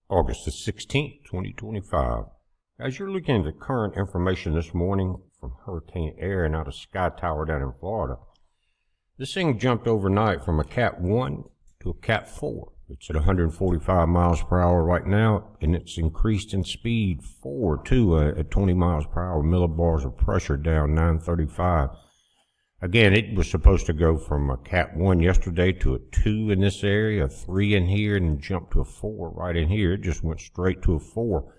August the 16th, 2025. As you're looking at the current information this morning from Hurricane Erin out of Sky Tower down in Florida, this thing jumped overnight from a Cat 1 to a Cat 4. It's at 145 miles per hour right now, and it's increased in speed forward too at 20 miles per hour. Millibars of pressure down 935. Again, it was supposed to go from a Cat 1 yesterday to a 2 in this area, a 3 in here, and jump to a 4 right in here. It just went straight to a 4.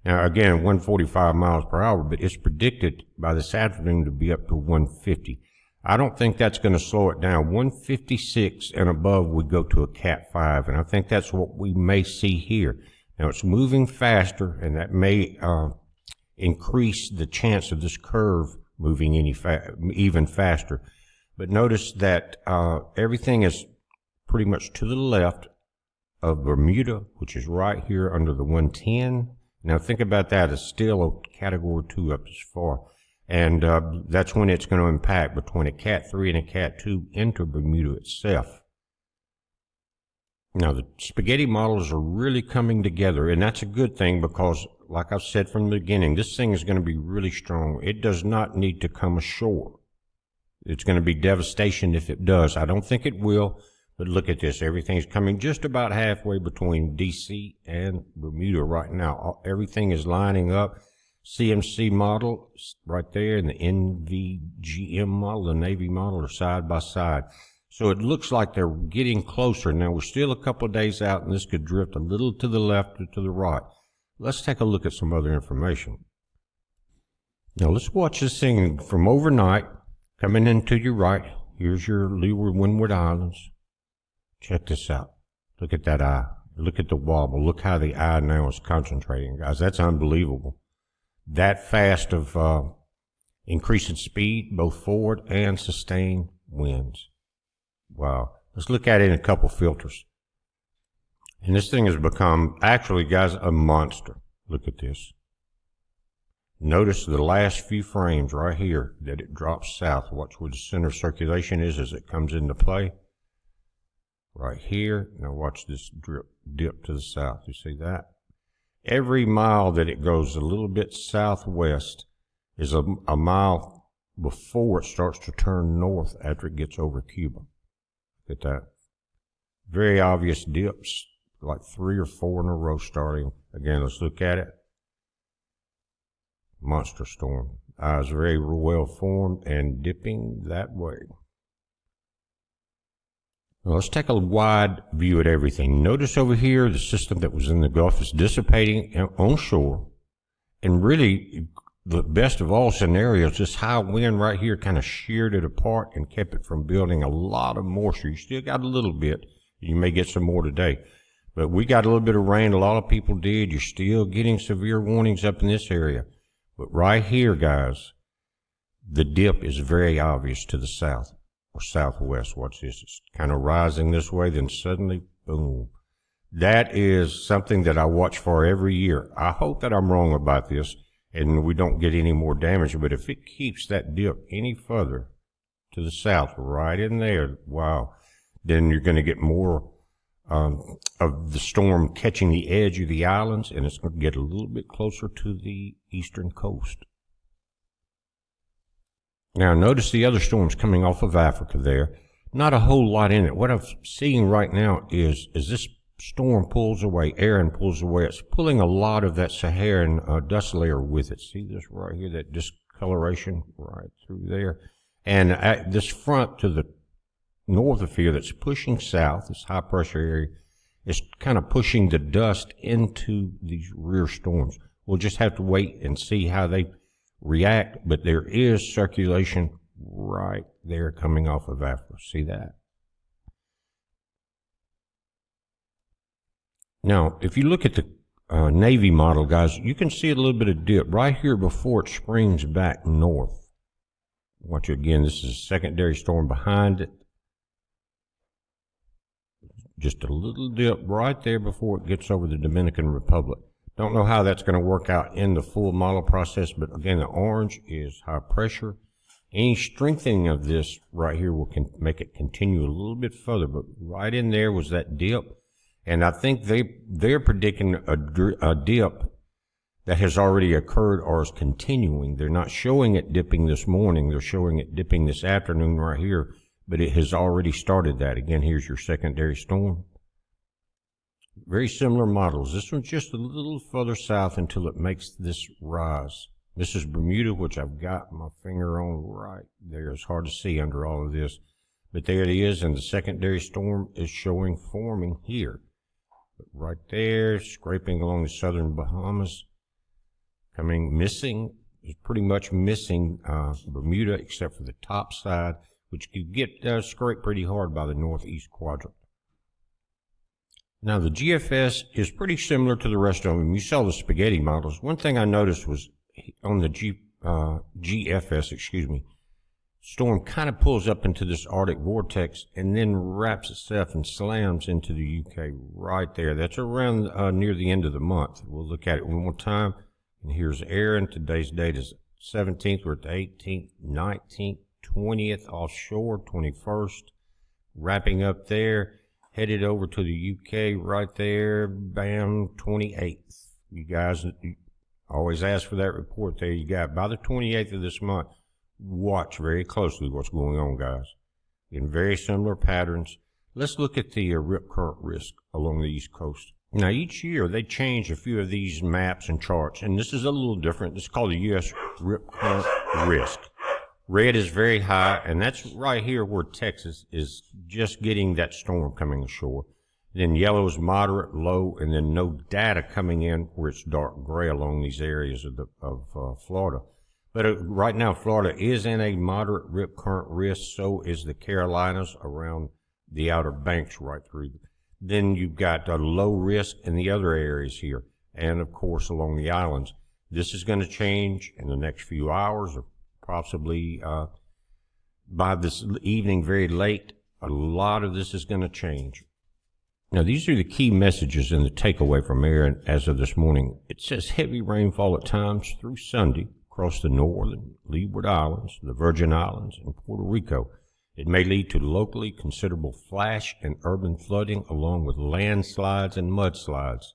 Now, again, 145 miles per hour, but it's predicted by this afternoon to be up to 150. I don't think that's going to slow it down. 156 and above would go to a Cat 5, and I think that's what we may see here. Now, it's moving faster, and that may increase the chance of this curve moving even faster. But notice that everything is pretty much to the left of Bermuda, which is right here under the 110. Now think about that. It's still a Category 2 up this far. And that's when it's going to impact between a Cat 3 and a Cat 2 into Bermuda itself. Now the spaghetti models are really coming together, and that's a good thing because, like I've said from the beginning, this thing is going to be really strong. It does not need to come ashore. It's going to be devastation if it does. I don't think it will, but look at this. Everything's coming just about halfway between DC and Bermuda right now. Everything is lining up. CMC model right there and the NVGM model, the Navy model, are side by side. So it looks like they're getting closer. Now we're still a couple of days out, and this could drift a little to the left or to the right. Let's take a look at some other information. Now let's watch this thing from overnight coming in to your right. Here's your Leeward Windward Islands. Check this out. Look at that eye. Look at the wobble. Look how the eye now is concentrating, guys. That's unbelievable. That fast of increasing speed, both forward and sustained winds. Wow. Let's look at it in a couple filters. And this thing has become, actually, guys, a monster. Look at this. Notice the last few frames right here that it drops south. Watch where the center of circulation is as it comes into play. Right here. Now watch this dip to the south. You see that? Every mile that it goes a little bit southwest is a mile before it starts to turn north after it gets over Cuba. Look at that. Very obvious dips, like 3 or 4 in a row starting. Again, let's look at it. Monster storm. Eyes very well formed and dipping that way. Now let's take a wide view at everything. Notice over here the system that was in the Gulf is dissipating on shore. And really, the best of all scenarios, this high wind right here kind of sheared it apart and kept it from building a lot of moisture. You still got a little bit. You may get some more today. But we got a little bit of rain. A lot of people did. You're still getting severe warnings up in this area. But right here, guys, the dip is very obvious to the south or southwest. Watch this. It's kind of rising this way, then suddenly, boom. That is something that I watch for every year. I hope that I'm wrong about this and we don't get any more damage. But if it keeps that dip any further to the south, right in there, wow, then you're going to get more of the storm catching the edge of the islands, and it's going to get a little bit closer to the eastern coast. Now notice the other storms coming off of Africa there. Not a whole lot in it. What I'm seeing right now is this storm pulls away, Erin pulls away. It's pulling a lot of that Saharan dust layer with it. See this right here, that discoloration right through there. And at this front to the north of here that's pushing south, this high pressure area, is kind of pushing the dust into these rear storms. We'll just have to wait and see how they react, but there is circulation right there coming off of Africa. See that? Now, if you look at the Navy model, guys, you can see a little bit of dip right here before it springs back north. Watch again. This is a secondary storm behind it. Just a little dip right there before it gets over the Dominican Republic. Don't know how that's going to work out in the full model process, but again, the orange is high pressure. Any strengthening of this right here will make it continue a little bit further, but right in there was that dip. And I think they're predicting a dip that has already occurred or is continuing. They're not showing it dipping this morning. They're showing it dipping this afternoon right here, but it has already started that. Again, here's your secondary storm. Very similar models. This one's just a little further south until it makes this rise. This is Bermuda, which I've got my finger on right there. It's hard to see under all of this, but there it is, and the secondary storm is showing forming here. But right there, scraping along the southern Bahamas, missing, is pretty much missing Bermuda except for the top side, which could get scraped pretty hard by the northeast quadrant. Now, the GFS is pretty similar to the rest of them. You saw the spaghetti models. One thing I noticed was on the GFS, storm kind of pulls up into this Arctic vortex and then wraps itself and slams into the UK right there. That's around near the end of the month. We'll look at it one more time. And here's Erin. Today's date is 17th. We're at the 18th, 19th, 20th offshore, 21st. Wrapping up there. Headed over to the UK right there, bam, 28th. You guys always ask for that report there. You got by the 28th of this month. Watch very closely what's going on, guys. In very similar patterns. Let's look at the rip current risk along the East Coast. Now, each year they change a few of these maps and charts, and this is a little different. This is called the U.S. rip current risk. Red is very high, and that's right here where Texas is just getting that storm coming ashore. Then yellow is moderate, low, and then no data coming in where it's dark gray along these areas of Florida. But right now, Florida is in a moderate rip current risk. So is the Carolinas around the Outer Banks right through. Then you've got a low risk in the other areas here, and of course along the islands. This is going to change in the next few hours, or possibly by this evening, very late. A lot of this is going to change. Now, these are the key messages in the takeaway from Erin as of this morning. It says heavy rainfall at times through Sunday across the northern Leeward Islands, the Virgin Islands, and Puerto Rico. It may lead to locally considerable flash and urban flooding along with landslides and mudslides.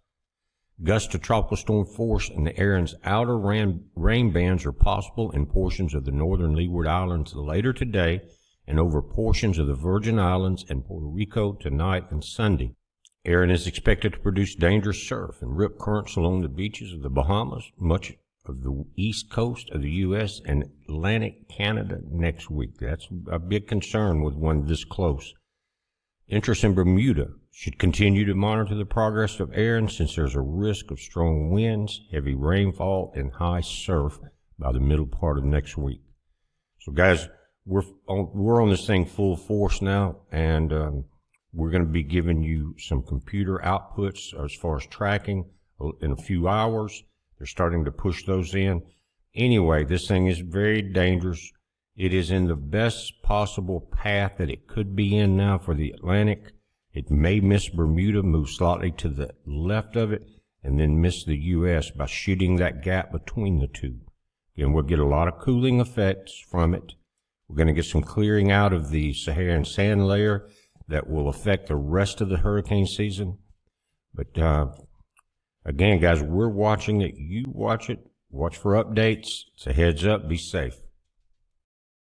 Gusts to tropical storm force in the Erin's outer rain bands are possible in portions of the northern Leeward Islands later today and over portions of the Virgin Islands and Puerto Rico tonight and Sunday. Erin is expected to produce dangerous surf and rip currents along the beaches of the Bahamas, much of the east coast of the U.S., and Atlantic Canada next week. That's a big concern with one this close. Interest in Bermuda should continue to monitor the progress of Erin since there's a risk of strong winds, heavy rainfall, and high surf by the middle part of next week. So guys, we're on this thing full force now, and we're going to be giving you some computer outputs as far as tracking in a few hours. They're starting to push those in. Anyway, this thing is very dangerous. It is in the best possible path that it could be in now for the Atlantic. It may miss Bermuda, move slightly to the left of it, and then miss the U.S. by shooting that gap between the two. Again, we'll get a lot of cooling effects from it. We're going to get some clearing out of the Saharan sand layer that will affect the rest of the hurricane season. But again, guys, we're watching it. You watch it. Watch for updates. It's a heads up. Be safe.